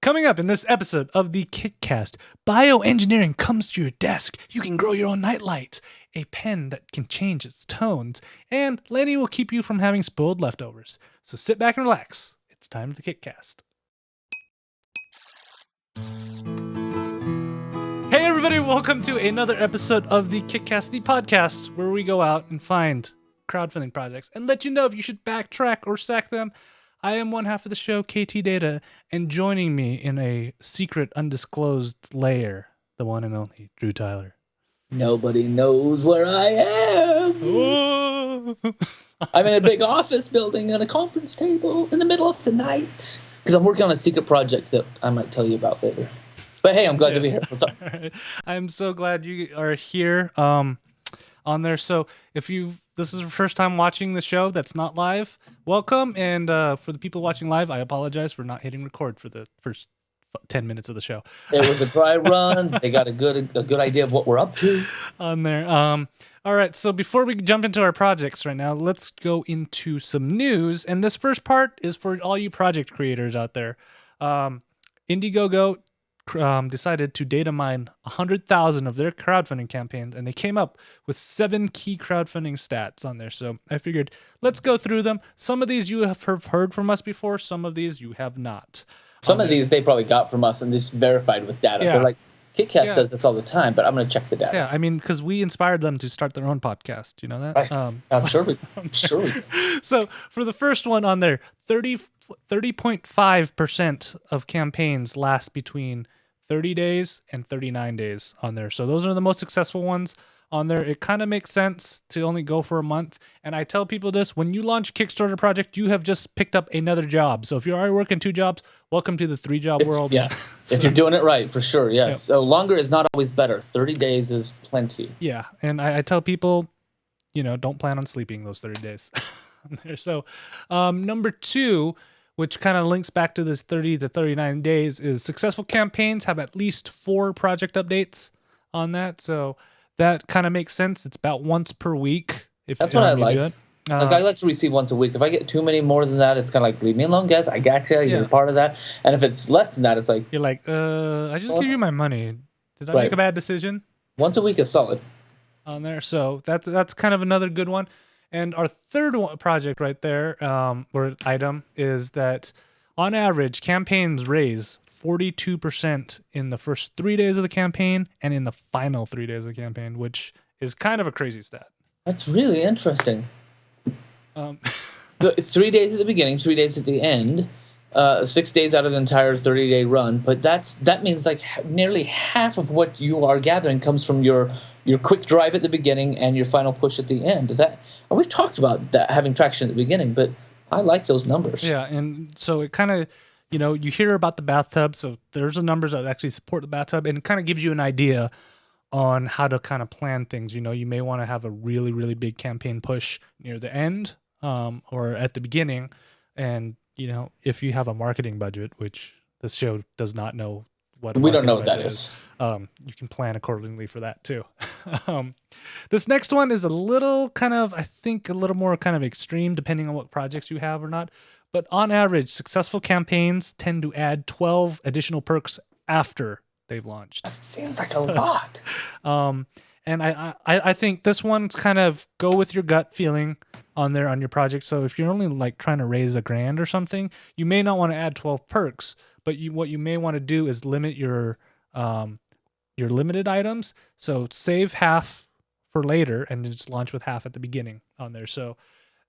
Coming up in this episode of the KickCast, bioengineering comes to your desk. You can grow your own nightlight, a pen that can change its tones, and Lenny will keep you from having spoiled leftovers. So sit back and relax. It's time for the KickCast. Hey everybody, welcome to another episode of the KickCast, the podcast where we go out and find crowdfunding projects and let you know if you should backtrack or sack them. I am one half of the show, Ktdata, and joining me in a secret, undisclosed lair, the one and only Drew Tyler. Nobody knows where I am. Oh. I'm in a big office building on a conference table in the middle of the night because I'm working on a secret project that I might tell you about later. But hey, I'm glad to be here. What's up? Right. I'm so glad you are here on there. So if this is your first time watching the show that's not live, welcome. And for the people watching live, I apologize for not hitting record for the first 10 minutes of the show. It was a dry run. They got a good idea of what we're up to on there. All right, so before we jump into our projects right now, let's go into some news. And this first part is for all you project creators out there. Indiegogo decided to data mine 100,000 of their crowdfunding campaigns, and they came up with 7 key crowdfunding stats on there. So I figured let's go through them. Some of these you have heard from us before. Some of these you have not. Some of these they probably got from us and just verified with data. Yeah. They're like, KickCast says this all the time, but I'm going to check the data. Yeah, I mean, because we inspired them to start their own podcast. You know that? Right. I'm sure we So for the first one on there, 30.5% of campaigns last between 30 days and 39 days on there. So those are the most successful ones on there. It kind of makes sense to only go for a month. And I tell people this, when you launch a Kickstarter project, you have just picked up another job. So if you're already working 2 jobs, welcome to the 3-job world. Yeah, so, if you're doing it right, for sure, yes. Yep. So longer is not always better. 30 days is plenty. Yeah, and I tell people, don't plan on sleeping those 30 days. So number 2, which kind of links back to this 30 to 39 days, is successful campaigns have at least 4 project updates on that. So that kind of makes sense. It's about once per week. That's what I like. I like to receive once a week. If I get too many more than that, it's kind of like, leave me alone, guys. I gotcha. You're part of that. And if it's less than that, it's like... You're like, I just gave you my money. Did I make a bad decision? Once a week is solid. On there. So that's kind of another good one. And our third project right there, or item, is that on average, campaigns raise 42% in the first 3 days of the campaign and in the final 3 days of the campaign, which is kind of a crazy stat. That's really interesting. 3 days at the beginning, 3 days at the end, 6 days out of the entire 30-day run. But that means like nearly half of what you are gathering comes from your quick drive at the beginning and your final push at the end. We've talked about that having traction at the beginning, but I like those numbers. Yeah, and so it kind of, you hear about the bathtub, so there's the numbers that actually support the bathtub, and it kind of gives you an idea on how to kind of plan things. You may want to have a really, really big campaign push near the end or at the beginning, and if you have a marketing budget, which this show does not know what we don't know what that is. You can plan accordingly for that too. This next one is a little more kind of extreme depending on what projects you have or not. But on average, successful campaigns tend to add 12 additional perks after they've launched. That seems like a lot. And I think this one's kind of go with your gut feeling on your project. So if you're only like trying to raise $1,000 or something, you may not want to add 12 perks, but what you may want to do is limit your limited items. So save half for later and just launch with half at the beginning on there. So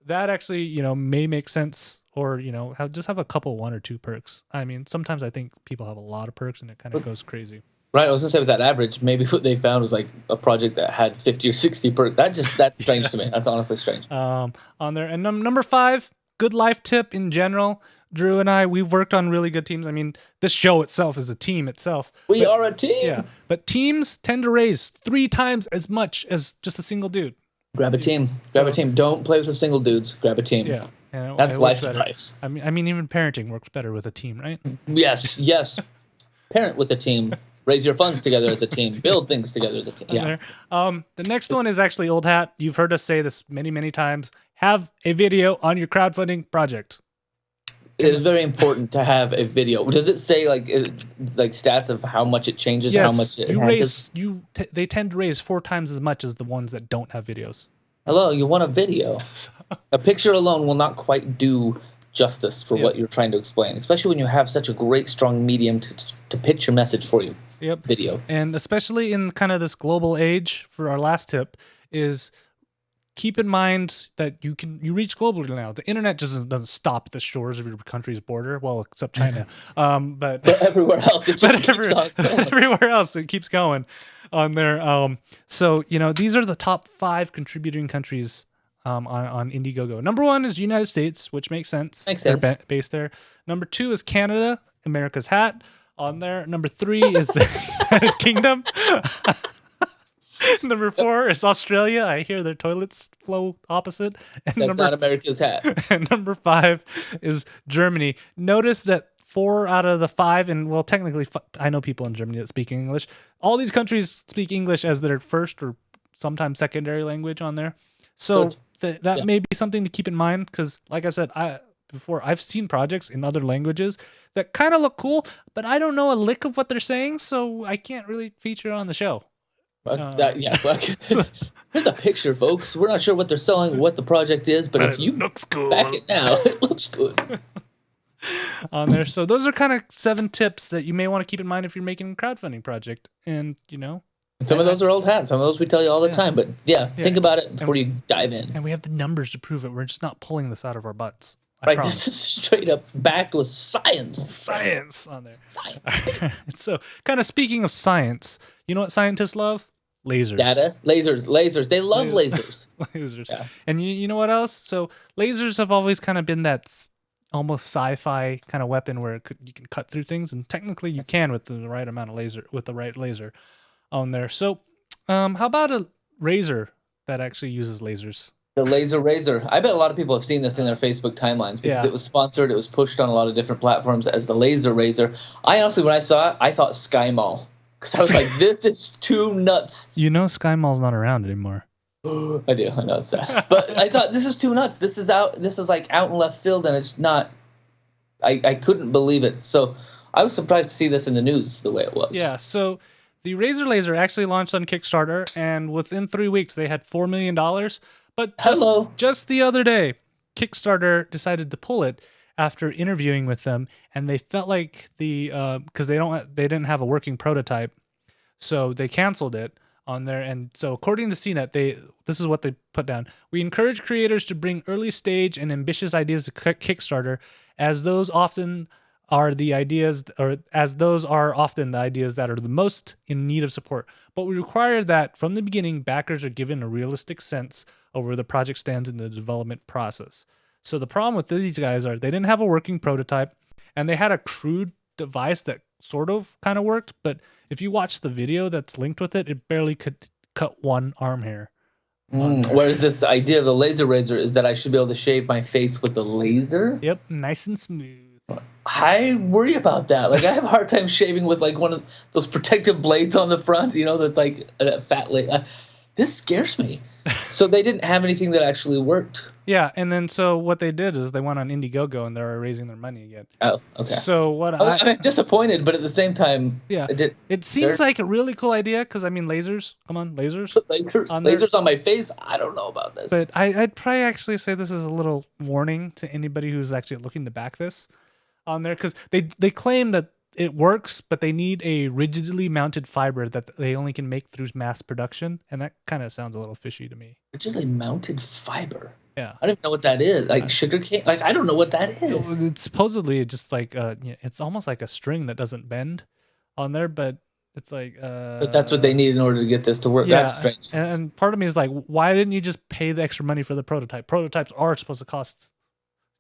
that actually, may make sense, or, have a couple 1 or 2 perks. I mean, sometimes I think people have a lot of perks and it kind of goes crazy. Right, I was gonna say with that average, maybe what they found was like a project that had 50 or 60 perks. That's strange to me. That's honestly strange. On there, and number 5, good life tip in general. Drew and I, we've worked on really good teams. I mean, this show itself is a team itself. We are a team. Yeah, but teams tend to raise 3 times as much as just a single dude. Grab a team. Grab a team. Don't play with the single dudes. Grab a team. Yeah. That's life advice. I mean, even parenting works better with a team, right? Yes. Parent with a team. Raise your funds together as a team. Build things together as a team. Yeah. The next one is actually old hat. You've heard us say this many, many times. Have a video on your crowdfunding project. It is very important to have a video. Does it say like stats of how much it changes, Yes, how much it enhances? they tend to raise 4 times as much as the ones that don't have videos. Hello, you want a video? A picture alone will not quite do justice for what you're trying to explain, especially when you have such a great, strong medium to pitch your message for you. Yep. Video. And especially in kind of this global age, for our last tip is keep in mind that you reach globally now. The internet just doesn't stop at the shores of your country's border. Well, except China. But everywhere else, it just keeps on going. Everywhere else, it keeps going on there. So, these are the top 5 contributing countries on Indiegogo. Number 1 is United States, which makes sense. Makes sense. They're based there. Number 2 is Canada, America's hat on there. Number 3 is the United Kingdom. Number 4 is Australia. I hear their toilets flow opposite. And That's not America's hat. And number 5 is Germany. Notice that 4 out of the 5, and well, technically, I know people in Germany that speak English. All these countries speak English as their first or sometimes secondary language on there. So that may be something to keep in mind because, like I said, I've seen projects in other languages that kind of look cool, but I don't know a lick of what they're saying, so I can't really feature it on the show. Here's a picture, folks. We're not sure what they're selling, what the project is, but if you looks cool. Back it now, it looks good on there. So those are kind of 7 tips that you may want to keep in mind if you're making a crowdfunding project. And some of those are old hats. Some of those we tell you all the time. But think about it before you dive in. And we have the numbers to prove it. We're just not pulling this out of our butts. Right, this is straight up backed with science. Science on there. Science. So, kind of speaking of science, you know what scientists love? Lasers. Data. Lasers. They love lasers. Lasers. Yeah. And you know what else? So, lasers have always kind of been that almost sci-fi kind of weapon where you can cut through things, and technically you can with the right amount of laser, with the right laser on there. So, how about a razor that actually uses lasers? The laser razor. I bet a lot of people have seen this in their Facebook timelines because it was sponsored. It was pushed on a lot of different platforms as the laser razor. I honestly, when I saw it, I thought Sky Mall because I was like, "This is too nuts." Sky Mall's not around anymore. I do. I know it's sad, but I thought this is too nuts. This is out. This is like out in left field, and it's not. I couldn't believe it. So I was surprised to see this in the news the way it was. Yeah. So the Razer Laser actually launched on Kickstarter, and within 3 weeks they had $4 million. But just the other day, Kickstarter decided to pull it after interviewing with them, and they felt like because they didn't have a working prototype, so they canceled it on there. And so according to CNET, this is what they put down: we encourage creators to bring early stage and ambitious ideas to Kickstarter, as those are often the ideas that are the most in need of support. But we require that from the beginning, backers are given a realistic sense of where the project stands in the development process. So the problem with these guys are they didn't have a working prototype, and they had a crude device that sort of kind of worked. But if you watch the video that's linked with it, it barely could cut one arm hair. Whereas the idea of the laser razor is that I should be able to shave my face with a laser? Yep, nice and smooth. I worry about that. Like, I have a hard time shaving with like one of those protective blades on the front, that's like a fat blade. This scares me. So they didn't have anything that actually worked. Yeah, and then so what they did is they went on Indiegogo and they're raising their money again. Oh, okay. So I'm disappointed, but at the same time, it seems like a really cool idea because lasers. Come on, lasers. lasers on my face. I don't know about this, but I'd probably actually say this is a little warning to anybody who's actually looking to back this on there, because they claim that it works, but they need a rigidly mounted fiber that they only can make through mass production, and that kind of sounds a little fishy to me. Rigidly mounted fiber. Yeah, I don't even know what that is. Like sugar cane. Like I don't know what that is. It's supposedly just like it's almost like a string that doesn't bend on there, but it's like. But that's what they need in order to get this to work. Yeah, that's strange. And part of me is like, why didn't you just pay the extra money for the prototype? Prototypes are supposed to cost.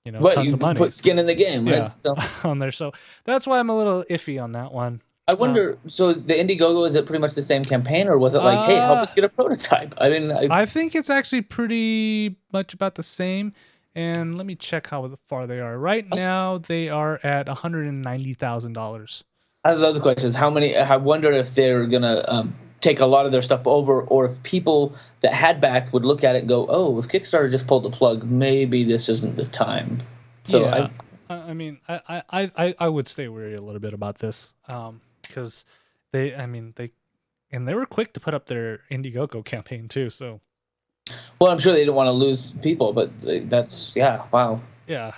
Tons of money. Put skin in the game, right? So on there, so that's why I'm a little iffy on that one. I wonder. So the Indiegogo, is it pretty much the same campaign, or was it like, hey, help us get a prototype? I mean, I think it's actually pretty much about the same. And let me check how far they are. Right now, they are at $190,000. That's the other question: is how many? I wonder if they're gonna take a lot of their stuff over, or if people that had backed would look at it and go, oh, if Kickstarter just pulled the plug, maybe this isn't the time. So I mean, I would stay wary a little bit about this, because they were quick to put up their Indiegogo campaign too. So Well, I'm sure they didn't want to lose people, but that's yeah, wow, yeah,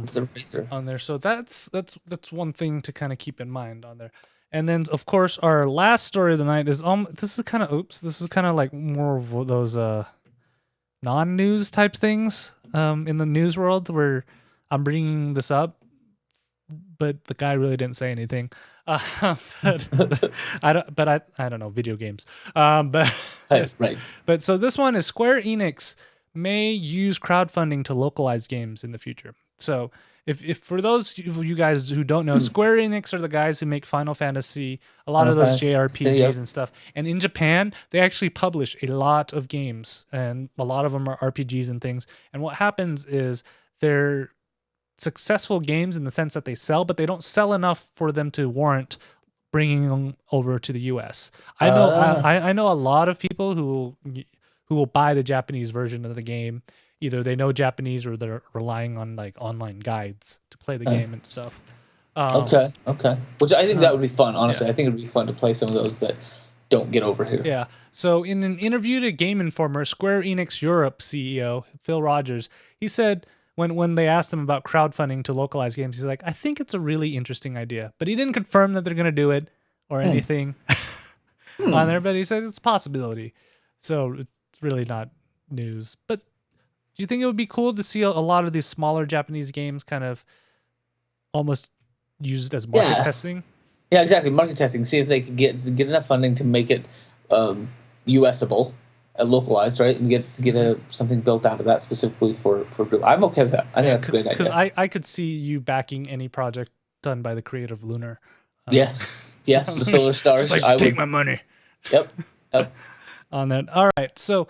it's a racer. on there. So that's one thing to kind of keep in mind on there. And then of course our last story of the night is this is kind of This is kind of like more of those non-news type things in the news world where I'm bringing this up, but the guy really didn't say anything. But I don't know video games. But Right. but so this one is Square Enix may use crowdfunding to localize games in the future. So if for those of you guys who don't know, Square Enix are the guys who make Final Fantasy, a lot of those JRPGs and stuff. And in Japan, they actually publish a lot of games, and a lot of them are RPGs and things. And what happens is they're successful games in the sense that they sell, but they don't sell enough for them to warrant bringing them over to the US. I know a lot of people who will buy the Japanese version of the game. Either they know Japanese or they're relying on like online guides to play the game and stuff. Okay. Which I think that would be fun. Honestly, I think it would be fun to play some of those that don't get over here. Yeah. So in an interview to Game Informer, Square Enix Europe CEO Phil Rogers, he said when they asked him about crowdfunding to localize games, he's like, I think it's a really interesting idea, but he didn't confirm that they're going to do it or anything on there, but he said it's a possibility. So it's really not news. But do you think it would be cool to see a lot of these smaller Japanese games kind of almost used as market testing? Yeah, exactly. Market testing. See if they could get enough funding to make it USable, localized, right, and get something built out of that specifically for group. I'm okay with that. I think that's a great idea. Because I could see you backing any project done by the creator of Lunar. Yes, the Solar Stars. Just take my money. Yep. On that. All right, so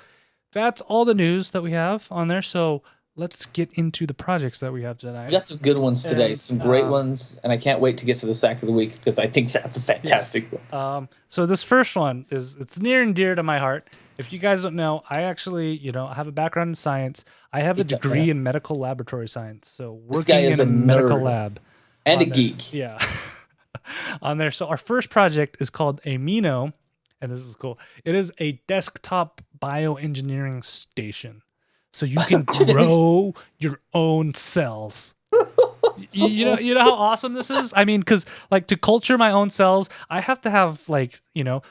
that's all the news that we have on there. So let's get into the projects that we have tonight. We got some good ones today, some great ones, and I can't wait to get to the sack of the week because I think that's a fantastic one. So this first one it's near and dear to my heart. If you guys don't know, I actually, I have a background in science. I have a degree in medical laboratory science. So working in a medical lab. And a geek. Yeah. On there. So our first project is called Amino, and this is cool. It is a desktop bioengineering station. So you can grow your own cells. You know how awesome this is? I mean, because like to culture my own cells, I have to have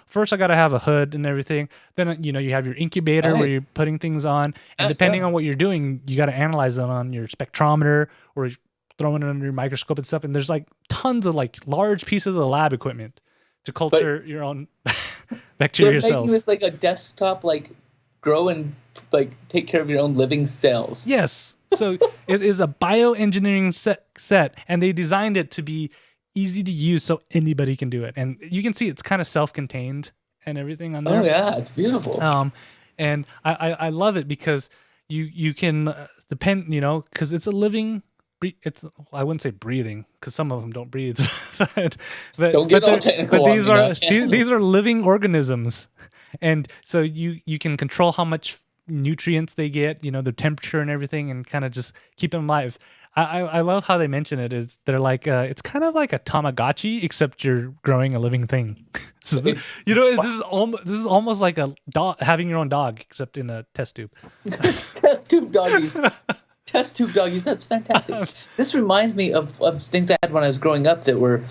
first I got to have a hood and everything. Then, you have your incubator where you're putting things on. And depending on what you're doing, you got to analyze it on your spectrometer or throwing it under your microscope and stuff. And there's like tons of like large pieces of lab equipment to culture your own bacteria cells. They're making this like a desktop, like grow and like take care of your own living cells. Yes. So it is a bioengineering set, and they designed it to be easy to use so anybody can do it. And you can see it's kind of self-contained and everything on there. Oh yeah, it's beautiful. And I love it because you can depend, because it's a living. I wouldn't say breathing because some of them don't breathe, but don't get all technical. But these are living organisms, and so you can control how much nutrients they get, the temperature and everything, and kind of just keep them alive. I love how they mention it. They're like it's kind of like a Tamagotchi, except you're growing a living thing. So this is almost like a dog, having your own dog, except in a test tube. Test tube doggies. Test tube doggies. That's fantastic. This reminds me of things I had when I was growing up that were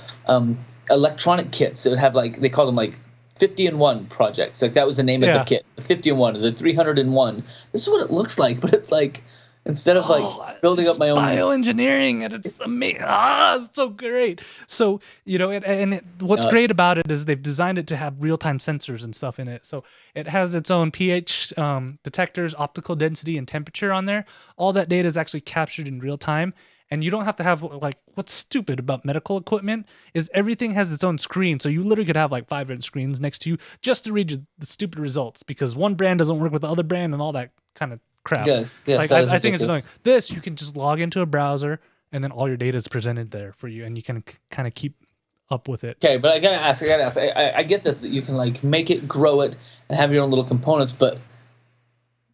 electronic kits that would have they called them like 50-in-1 projects. Like that was the name of the kit. The 50-in-1, the 300-in-1. This is what it looks like, but it's like instead of building up my own bioengineering, and it's amazing. It's so great. So what's great about it is they've designed it to have real-time sensors and stuff in it. So it has its own pH detectors, optical density, and temperature on there. All that data is actually captured in real time. And you don't have to have what's stupid about medical equipment is everything has its own screen. So you literally could have 5 different screens next to you just to read the stupid results because one brand doesn't work with the other brand and all that kind of crap. Yes, I think it's annoying. This, you can just log into a browser and then all your data is presented there for you and you can kind of keep up with it. Okay, but I gotta ask. I get this, that you can make it, grow it, and have your own little components, but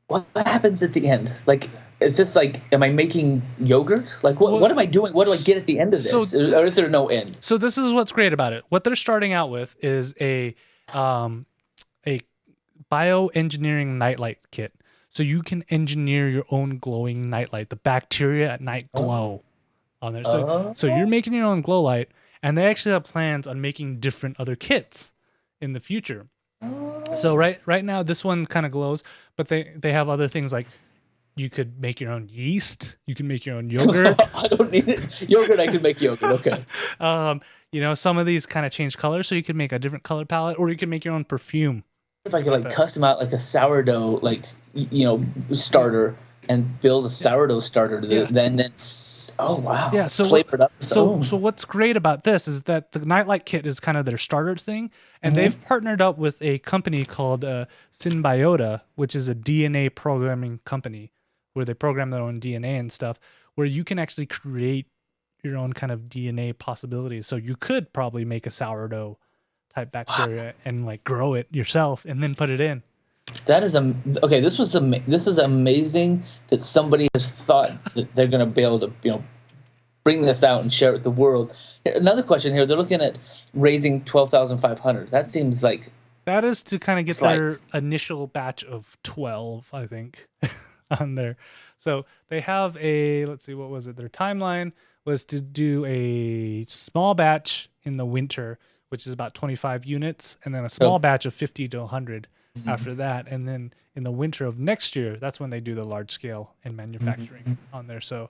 what happens at the end? is this like, am I making yogurt? Like, what am I doing? What do I get at the end of this? Or is there no end? So this is what's great about it. What they're starting out with is a bioengineering nightlight kit. So you can engineer your own glowing nightlight, the bacteria at night glow on there. So you're making your own glow light, and they actually have plans on making different other kits in the future. So right now this one kind of glows, but they have other things like you could make your own yeast, you can make your own yogurt. I don't need it. Yogurt, I can make yogurt. Okay. Some of these kind of change colors, so you could make a different color palette, or you can make your own perfume. If I could like custom out like a sourdough, like starter, and build a sourdough starter, then that's wow. Yeah. So what's great about this is that the nightlight kit is kind of their starter thing, and they've partnered up with a company called Synbiota, which is a DNA programming company where they program their own DNA and stuff, where you can actually create your own kind of DNA possibilities. So you could probably make a sourdough type bacteria and like grow it yourself and then put it in. That is okay. This is amazing that somebody has thought that they're going to be able to bring this out and share it with the world. Another question here: they're looking at raising 12,500. That seems like that is to kind of get their initial batch of 12, I think, on there. So they have let's see, what was it? Their timeline was to do a small batch in the winter, which is about 25 units, and then a small batch of 50 to 100 after that. And then in the winter of next year, that's when they do the large scale and manufacturing on there. So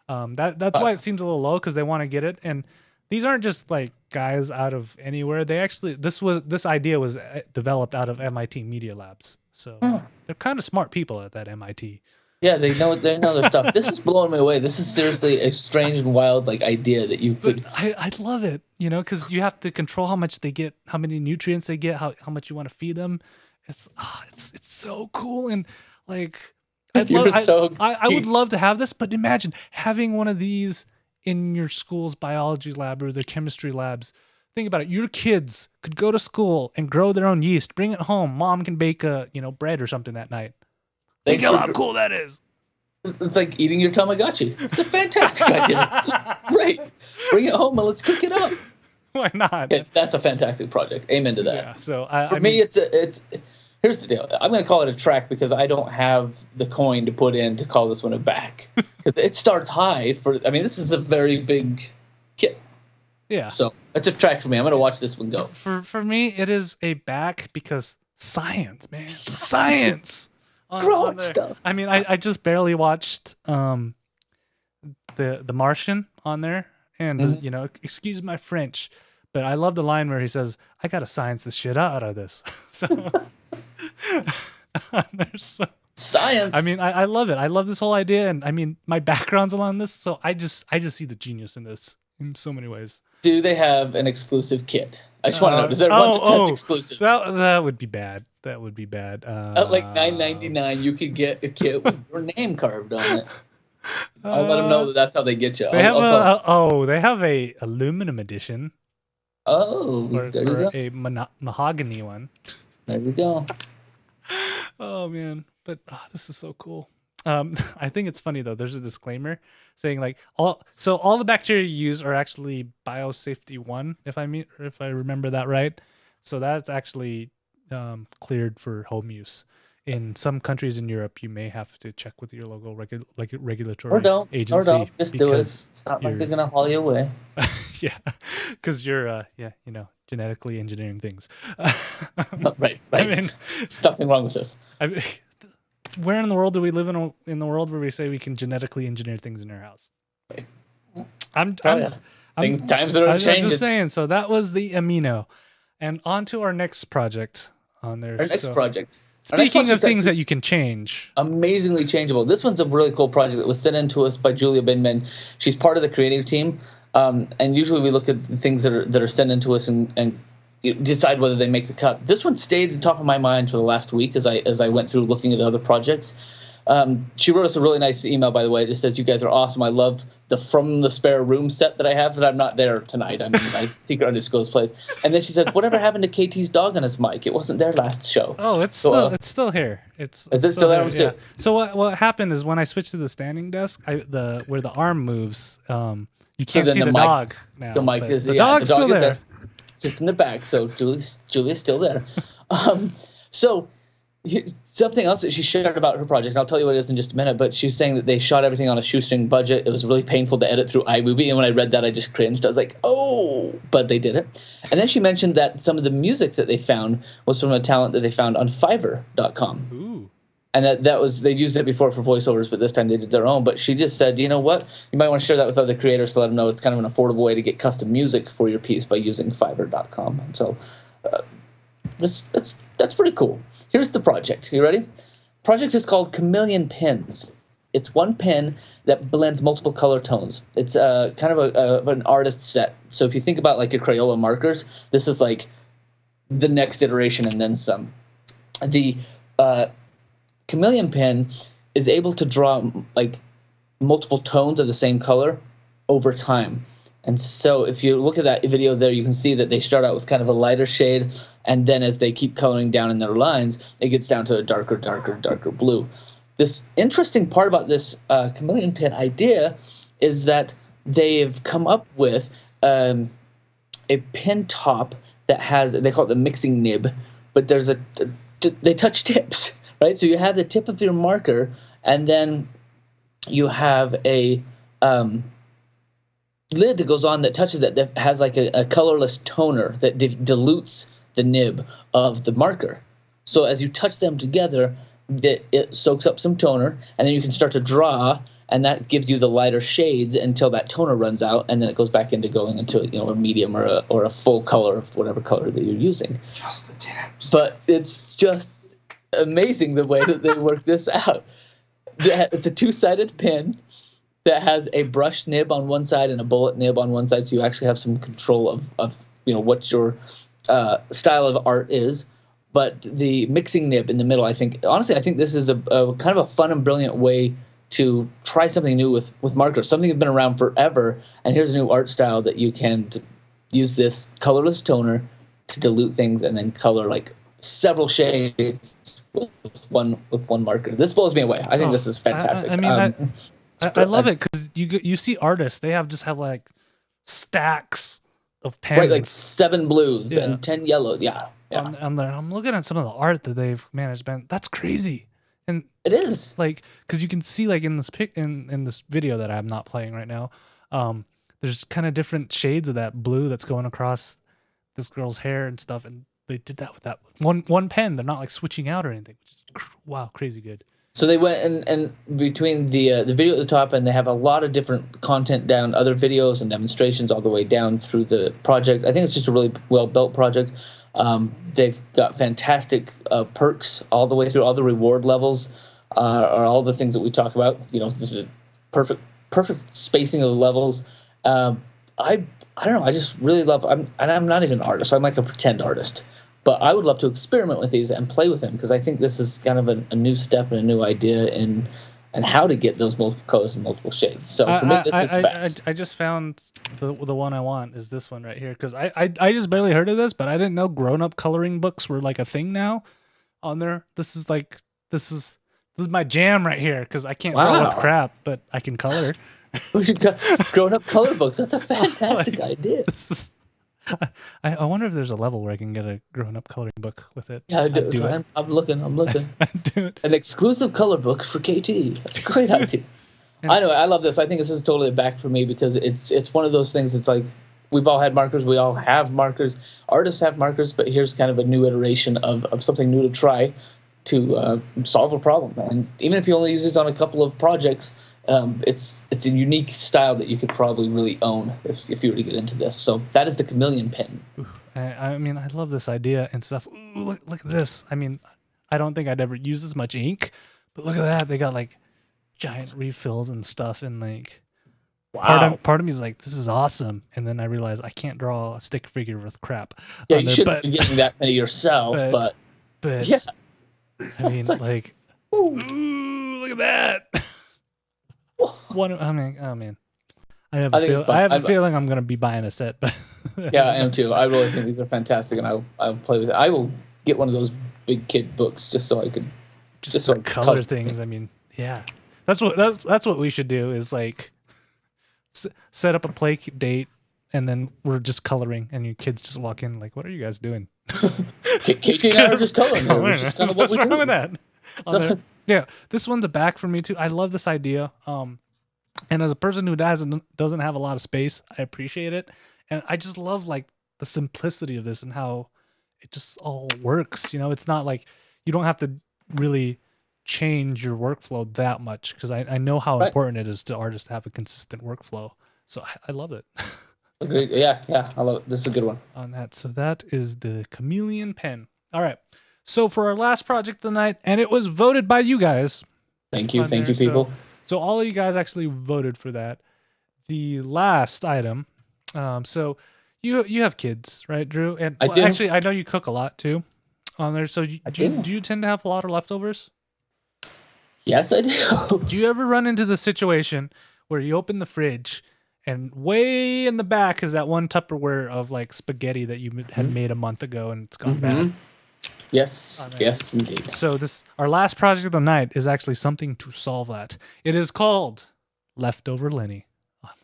that's why it seems a little low, because they want to get it. And these aren't just like guys out of anywhere. They actually, this idea was developed out of MIT Media Labs. So they're kind of smart people at that MIT. Yeah, they know their stuff. This is blowing me away. This is seriously a strange and wild idea that you could. But I love it, because you have to control how much they get, how many nutrients they get, how much you want to feed them. It's so cool, and like I would love to have this, but imagine having one of these in your school's biology lab or their chemistry labs. Think about it. Your kids could go to school and grow their own yeast, bring it home. Mom can bake bread or something that night. Think how cool that is. It's like eating your Tamagotchi. It's a fantastic idea. Great. Bring it home and let's cook it up. Why not? Yeah, that's a fantastic project. Amen to that. Yeah, so for me, it's here's the deal. I'm going to call it a track because I don't have the coin to put in to call this one a back, because it starts high this is a very big kit. Yeah. So it's a track for me. I'm going to watch this one go. For me, it is a back because science, man. Science. Growing stuff. I mean, I just barely watched the Martian on there, and excuse my French, but I love the line where he says, "I gotta science the shit out of this." So there's science. I mean, I love it. I love this whole idea, and I mean, my background's along this, so I just see the genius in this in so many ways. Do they have an exclusive kit? I just want to know. Is there one that says exclusive? That would be bad. That would be bad. At like $9.99, you could get a kit with your name carved on it. I'll let them know that's how they get you. They have they have a aluminum edition. Oh, or a mahogany one. There we go. Oh man, but this is so cool. I think it's funny though. There's a disclaimer saying like all the bacteria you use are actually biosafety 1, if I remember that right. So that's actually cleared for home use. In some countries in Europe, you may have to check with your local regulatory agency. Or don't. Just do it. It's not like they're gonna haul you away. Yeah, because you're genetically engineering things. Right. I mean, there's nothing wrong with this. Where in the world do we live in the world where we say we can genetically engineer things in our house? Times are changing. I'm just saying. So that was the amino, and on to our next project on there. Our next project. Speaking of things that you can change. Amazingly changeable. This one's a really cool project that was sent in to us by Julia Binman. She's part of the creative team. And usually we look at the things that are sent in to us and decide whether they make the cut. This one stayed at the top of my mind for the last week as I went through looking at other projects. She wrote us a really nice email, by the way. It just says, "You guys are awesome. I love the From the Spare Room set that I have, that I'm not there tonight. I'm in my secret undisclosed place." And then she says, "Whatever happened to KT's dog on his mic? It wasn't there last show." Oh, it's still here. Is it still there? Yeah. So what happened is when I switched to the standing desk, where the arm moves, you can't see the dog now. The mic is, the yeah, dog's the dog still is there. just in the back. So Julia's still there. So something else that she shared about her project, I'll tell you what it is in just a minute, but she was saying that they shot everything on a shoestring budget. It was really painful to edit through iMovie, and when I read that, I just cringed. I was like, oh, but they did it. And then she mentioned that some of the music that they found was from a talent that they found on Fiverr.com. Ooh. And that was, they'd used it before for voiceovers, but this time they did their own. But she just said, you know what? You might want to share that with other creators to let them know it's kind of an affordable way to get custom music for your piece by using Fiverr.com. And so that's pretty cool. Here's the project. You ready? Project is called Chameleon Pens. It's one pen that blends multiple color tones. It's kind of an artist set. So if you think about like your Crayola markers, this is like the next iteration and then some. The Chameleon Pen is able to draw like multiple tones of the same color over time. And so if you look at that video there, you can see that they start out with kind of a lighter shade, and then as they keep coloring down in their lines, it gets down to a darker blue. This interesting part about this Chameleon Pen idea is that they've come up with a pen top that has, they call it the mixing nib, but there's they touch tips, right? So you have the tip of your marker, and then you have a lid that goes on that touches that has like a colorless toner that dilutes the nib of the marker. So as you touch them together, it soaks up some toner, and then you can start to draw, and that gives you the lighter shades until that toner runs out, and then it goes back into going into a medium or a full color of whatever color that you're using. Just the tips. But it's just amazing the way that they work this out. It's a two-sided pen that has a brush nib on one side and a bullet nib on one side, so you actually have some control of what your style of art is. But the mixing nib in the middle, I think this is a kind of a fun and brilliant way to try something new with markers. Something that's been around forever, and here's a new art style that you can use this colorless toner to dilute things and then color like several shades with one marker. This blows me away. I think this is fantastic. I love it because you see artists, they just have like stacks of pens, right? Like 7 blues and 10 yellows. Yeah. I'm looking at some of the art that they've managed. That's crazy, and it is like because you can see like in this in this video that I'm not playing right now. There's kind of different shades of that blue that's going across this girl's hair and stuff, and they did that with that one pen. They're not like switching out or anything, which is wow, crazy good. So they went and between the video at the top, and they have a lot of different content down, other videos and demonstrations all the way down through the project. I think it's just a really well-built project. They've got fantastic perks all the way through. All the reward levels are all the things that we talk about. Just a perfect spacing of the levels. I don't know. I just really love. I'm not even an artist. I'm like a pretend artist. But I would love to experiment with these and play with them because I think this is kind of a new step and a new idea in how to get those multiple colors and multiple shades. So for me, this is fast. I just found the one I want is this one right here because I just barely heard of this, but I didn't know grown-up coloring books were like a thing now on there. This is my jam right here because I can't draw with crap, but I can color. We've got grown-up color books. That's a fantastic idea. I wonder if there's a level where I can get a grown-up coloring book with it. Yeah, I'm looking. Do it. An exclusive color book for KT. That's a great idea. I know. I love this. I think this is totally back for me because it's one of those things. It's like we've all had markers. We all have markers. Artists have markers, but here's kind of a new iteration of something new to try to solve a problem. And even if you only use this on a couple of projects, it's a unique style that you could probably really own if you were to get into this. So that is the Chameleon Pen. I mean, I love this idea and stuff. Ooh, look at this. I mean, I don't think I'd ever use this much ink, but look at that. They got like giant refills and stuff, and like part of me is like, this is awesome. And then I realize I can't draw a stick figure with crap. Yeah, you shouldn't be getting that many yourself, but yeah. I mean, like ooh, look at that. I mean, oh man. I have I think it's fun. I have a feeling I'm gonna be buying a set, but Yeah, I am too. I really think these are fantastic, and I'll play with it. I will get one of those big kid books just so I could just the color things. I mean, yeah, that's what we should do is like set up a play date, and then we're just coloring, and your kids just walk in like, "What are you guys doing?" Katie and I are just coloring. Which is kind of what What's wrong with that? Yeah, this one's a back for me too. I love this idea. And as a person who doesn't have a lot of space, I appreciate it. And I just love like the simplicity of this and how it just all works. You know, it's not like you don't have to really change your workflow that much because I know how important it is to artists to have a consistent workflow. So I love it. Agreed. Yeah, I love it. This is a good one. On that. So that is the Chameleon Pen. All right. So for our last project of the night, and it was voted by you guys. Thank you, people. So all of you guys actually voted for that. The last item. So you have kids, right, Drew? And I do. Actually, I know you cook a lot too on there. So do you tend to have a lot of leftovers? Yes, I do. Do you ever run into the situation where you open the fridge and way in the back is that one Tupperware of like spaghetti that you had made a month ago and it's gone bad? Yes, yes, indeed. So our last project of the night is actually something to solve that. It is called Leftover Lenny.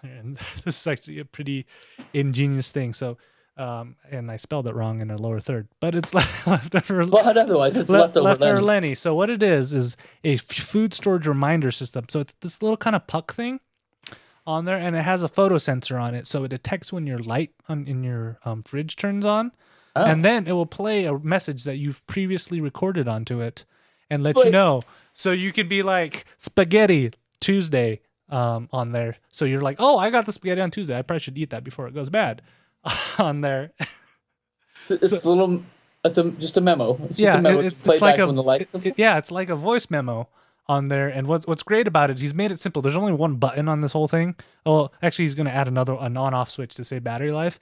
And this is actually a pretty ingenious thing. So, and I spelled it wrong in a lower third, but it's leftover. But otherwise, it's leftover Lenny. So what it is a food storage reminder system. So it's this little kind of puck thing on there, and it has a photo sensor on it, so it detects when your light in your fridge turns on. Oh. And then it will play a message that you've previously recorded onto it and let you know. So you can be like, spaghetti Tuesday on there. So you're like, oh, I got the spaghetti on Tuesday. I probably should eat that before it goes bad on there. It's just a memo. It's just a memo to play back when the light comes on. Yeah, it's like a voice memo on there. And what's great about it, he's made it simple. There's only one button on this whole thing. Well, actually, he's going to add an on-off switch to say battery life.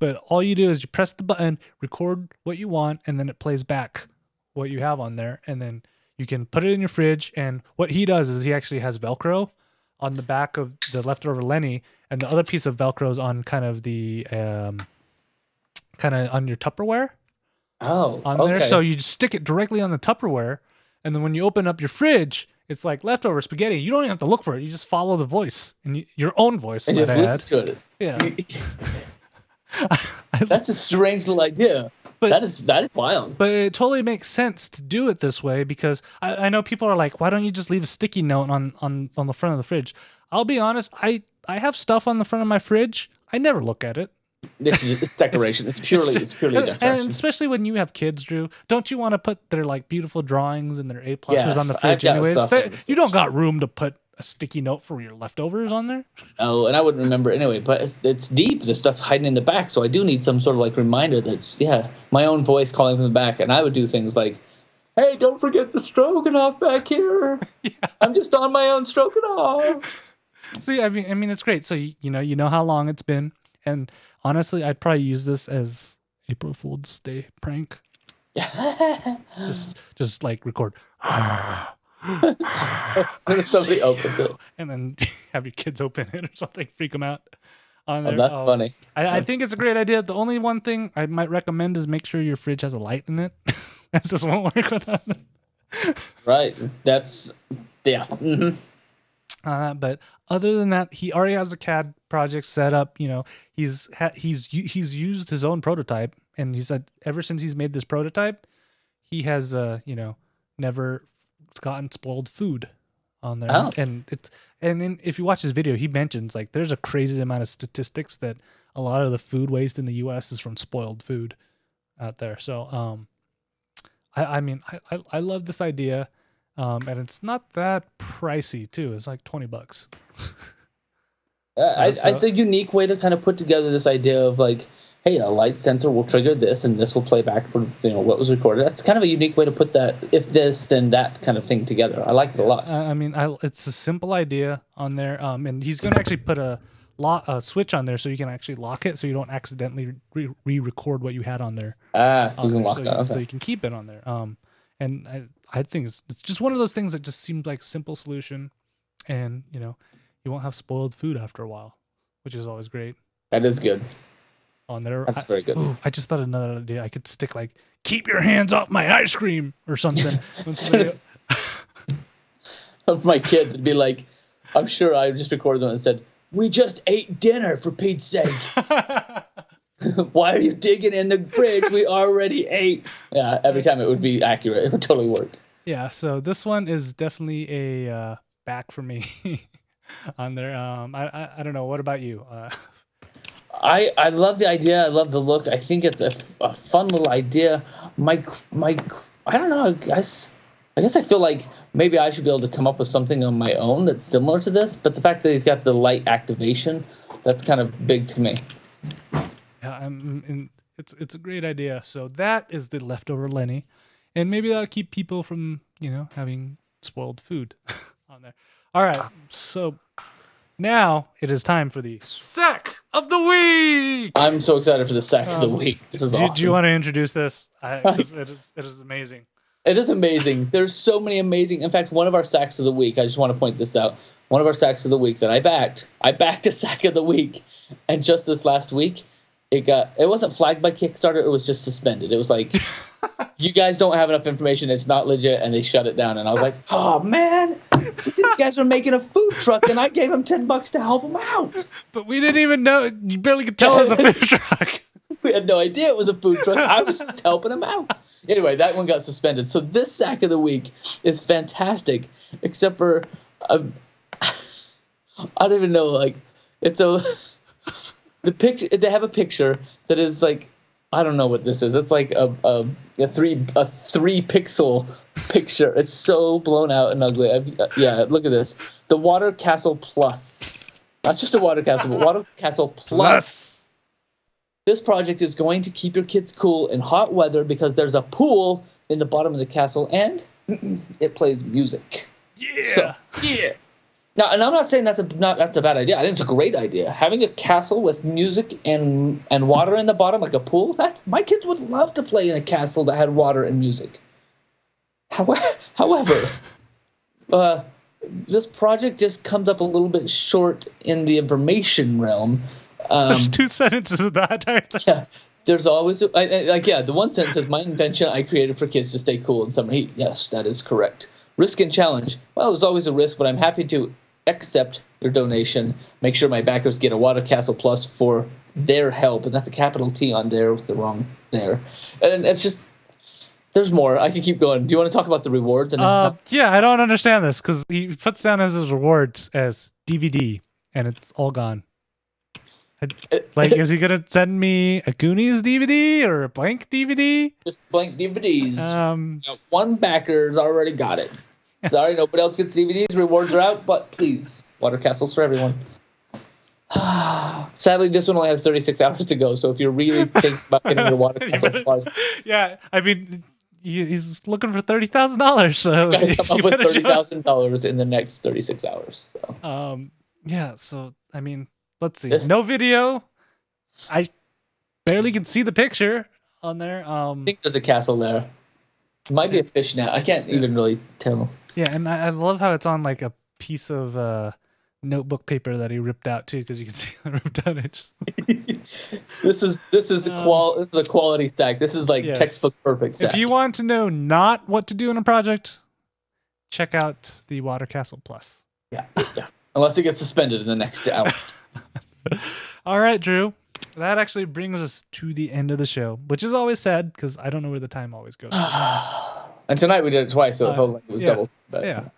But all you do is you press the button, record what you want, and then it plays back what you have on there. And then you can put it in your fridge. And what he does is he actually has Velcro on the back of the leftover Lenny, and the other piece of Velcro is on kind of the on your Tupperware. Oh, on there. So you just stick it directly on the Tupperware, and then when you open up your fridge, it's like leftover spaghetti. You don't even have to look for it. You just follow the voice and your own voice. And just listen to it. Yeah. That's a strange little idea. But that is wild. But it totally makes sense to do it this way because I know people are like, why don't you just leave a sticky note on the front of the fridge? I'll be honest, I have stuff on the front of my fridge. I never look at it. It's decoration. It's purely decoration. And especially when you have kids, Drew, don't you want to put their like beautiful drawings and their A pluses on the fridge anyways? You don't got room to put a sticky note for your leftovers on there? Oh, and I wouldn't remember anyway, but it's deep. There's stuff hiding in the back, so I do need some sort of like reminder that's, my own voice calling from the back, and I would do things like, hey, don't forget the stroganoff back here. I'm just on my own stroganoff. See, I mean, it's great. So, you know how long it's been, and honestly, I'd probably use this as April Fool's Day prank. just like record. As soon as somebody opens it. And then have your kids open it or something, freak them out. That's funny. I think it's a great idea. The only one thing I might recommend is make sure your fridge has a light in it. This won't work without it. Right. That's, yeah. Mm-hmm. But other than that, he already has a CAD project set up. He's used his own prototype, and he said ever since he's made this prototype, he has never gotten spoiled food on there. Oh. And if you watch his video, he mentions like there's a crazy amount of statistics that a lot of the food waste in the US is from spoiled food out there. So I love this idea. And it's not that pricey too. It's like $20. It's a unique way to kind of put together this idea of like, hey, a light sensor will trigger this, and this will play back for what was recorded. That's kind of a unique way to put that. If this, then that kind of thing together. I like it a lot. It's a simple idea on there, and he's going to actually put a switch on there so you can actually lock it, so you don't accidentally re-record what you had on there. So you can lock that. Okay. So you can keep it on there. And I think it's just one of those things that just seems like a simple solution, and you won't have spoiled food after a while, which is always great. That is good. On there, That's very good. I just thought of another idea. I could stick like "Keep your hands off my ice cream" or something. Of my kids, it'd be like, I'm sure I just recorded them and said, "We just ate dinner, for Pete's sake. Why are you digging in the fridge? We already ate." Yeah, every time it would be accurate. It would totally work. Yeah, so this one is definitely a back for me on there. I don't know. What about you? I love the idea. I love the look. I think it's a fun little idea. My I don't know. I guess I feel like maybe I should be able to come up with something on my own that's similar to this. But the fact that he's got the light activation, that's kind of big to me. Yeah, and it's a great idea. So that is the leftover Lenny, and maybe that'll keep people from having spoiled food on there. All right, so now it is time for the sack of the week. I'm so excited for the sack of the week. This is awesome. Do you want to introduce this? It is amazing. It is amazing. There's so many amazing. In fact, one of our sacks of the week, I just want to point this out. One of our sacks of the week that I backed a sack of the week, and just this last week, it wasn't flagged by Kickstarter. It was just suspended. It was like, you guys don't have enough information. It's not legit, and they shut it down. And I was like, oh man, these guys were making a food truck, and I gave them $10 to help them out. But we didn't even know. You barely could tell it was a food truck. We had no idea it was a food truck. I was just helping them out. Anyway, that one got suspended. So this sack of the week is fantastic, except for I don't even know. Like, it's the picture. They have a picture that is like, I don't know what this is. It's like a 3-pixel picture. It's so blown out and ugly. Yeah, look at this. The Water Castle Plus, not just a Water Castle, but Water Castle Plus. This project is going to keep your kids cool in hot weather because there's a pool in the bottom of the castle and it plays music. Yeah. So, yeah. Now, and I'm not saying that's a bad idea. I think it's a great idea. Having a castle with music and water in the bottom, like a pool, my kids would love to play in a castle that had water and music. However, this project just comes up a little bit short in the information realm. There's 2 sentences of that. Yeah, there's always the one sentence says, "My invention I created for kids to stay cool in summer heat." Yes, that is correct. Risk and challenge. Well, there's always a risk, but I'm happy to accept your donation. Make sure my backers get a Water Castle Plus for their help, and that's a capital T on there with the wrong there. And it's just, there's more. I can keep going. Do you want to talk about the rewards? Yeah, I don't understand this because he puts down as his rewards as DVD, and it's all gone. Like, is he gonna send me a Goonies DVD or a blank DVD? Just blank DVDs. One backer's already got it. Sorry, nobody else gets DVDs. Rewards are out, but please, Water Castles for everyone. Sadly, this one only has 36 hours to go. So if you're really thinking about getting your Water Castle Plus, yeah, I mean, he's looking for $30,000. So you come up with $30,000 in the next 36 hours. So. Yeah. So I mean. Let's see. No video. I barely can see the picture on there. I think there's a castle there. It might be a fishnet. I can't even really tell. Yeah, and I love how it's on like a piece of notebook paper that he ripped out too, because you can see the ripped out edges. This is a quality sack. This is like textbook perfect sack. If you want to know not what to do in a project, check out the Water Castle Plus. Yeah. Unless it gets suspended in the next hour. All right, Drew. That actually brings us to the end of the show, which is always sad because I don't know where the time always goes. And tonight we did it twice, so it feels like it was double. But. Yeah.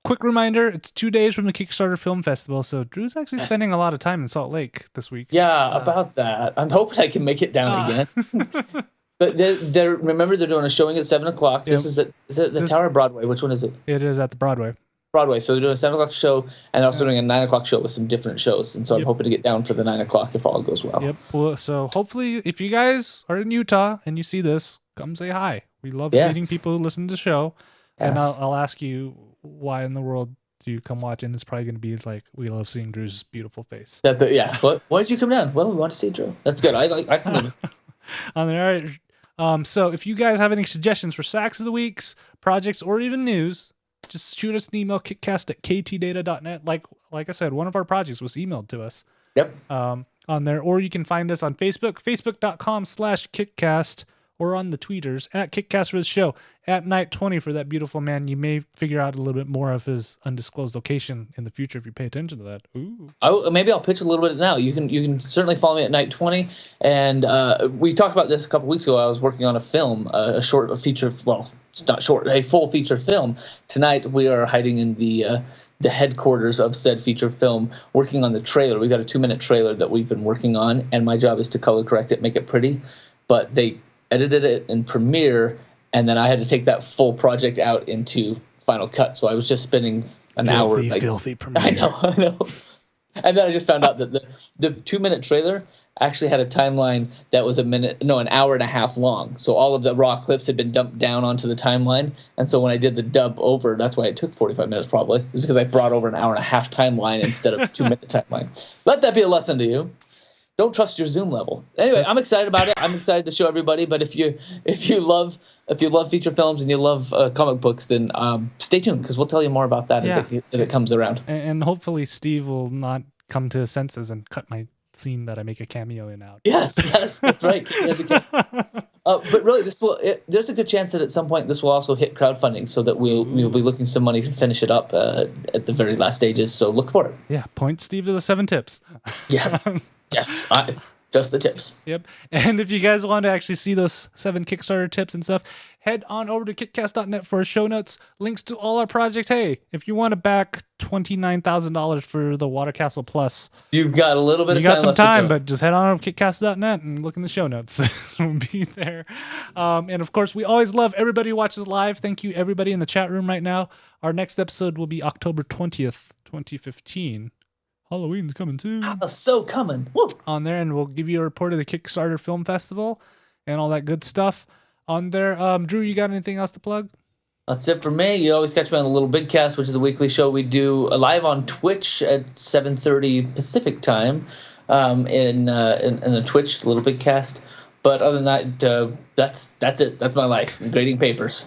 Quick reminder, it's 2 days from the Kickstarter Film Festival, so Drew's actually spending a lot of time in Salt Lake this week. Yeah, about that. I'm hoping I can make it down again. But remember they're doing a showing at 7:00. This is it the Tower of Broadway? Which one is it? It is at the Broadway. So they're doing a 7:00 show, and they're also doing a 9:00 show with some different shows. And so I'm hoping to get down for the 9:00 if all goes well. Yep. Well, so hopefully, if you guys are in Utah and you see this, come say hi. We love meeting people who listen to the show. Yes. And I'll ask you why in the world do you come watch? And it's probably going to be like, we love seeing Drew's beautiful face. That's it. Yeah. Why did you come down? Well, we want to see Drew. That's good. I come in. On there. All right. So if you guys have any suggestions for Sacks of the Weeks, projects, or even news, just shoot us an email, kickcast@ktdata.net. Like I said, one of our projects was emailed to us. Yep. On there, or you can find us on Facebook, facebook.com/kickcast, or on the tweeters @kickcast for the show, @night20 for that beautiful man. You may figure out a little bit more of his undisclosed location in the future if you pay attention to that. Ooh. Maybe I'll pitch a little bit now. You can certainly follow me at Night20, and we talked about this a couple weeks ago. I was working on a film, a feature. Well, it's not short, a full feature film. Tonight we are hiding in the headquarters of said feature film, working on the trailer. We got a 2-minute trailer that we've been working on, and my job is to color correct it, make it pretty. But they edited it in Premiere, and then I had to take that full project out into Final Cut. So I was just spending an hour. Filthy Premiere. I know. And then I just found out that the 2-minute trailer actually had a timeline that was an hour and a half long. So all of the raw clips had been dumped down onto the timeline. And so when I did the dub over, that's why it took 45 minutes probably, is because I brought over an hour and a half timeline instead of a 2-minute timeline. Let that be a lesson to you. Don't trust your Zoom level. Anyway, I'm excited about it. I'm excited to show everybody. But if you love feature films and you love comic books, then stay tuned, because we'll tell you more about that as it comes around. And hopefully Steve will not come to his senses and cut my scene that I make a cameo in out. Yes, that's right. But really, there's a good chance that at some point this will also hit crowdfunding, so that we'll be looking some money to finish it up at the very last stages. So look for it. Yeah, point Steve to the 7 tips. Yes. Yes, just the tips. Yep. And if you guys want to actually see those 7 Kickstarter tips and stuff, head on over to kickcast.net for show notes, links to all our projects. Hey, if you want to back $29,000 for the Water Castle Plus, you've got a little bit of time. You got some time, but just head on over to kickcast.net and look in the show notes. We'll be there. And of course, we always love everybody who watches live. Thank you, everybody in the chat room right now. Our next episode will be October 20th, 2015. Halloween's coming too. So coming. Woo. On there, and we'll give you a report of the Kickstarter Film Festival and all that good stuff on there. Drew, you got anything else to plug? That's it for me. You always catch me on the Little Big Cast, which is a weekly show we do live on Twitch at 7:30 Pacific time in the Twitch Little Big Cast. But other than that, that's it. That's my life. I'm grading papers.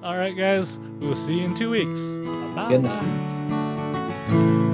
All right, guys. We'll see you in 2 weeks. Bye. Good night.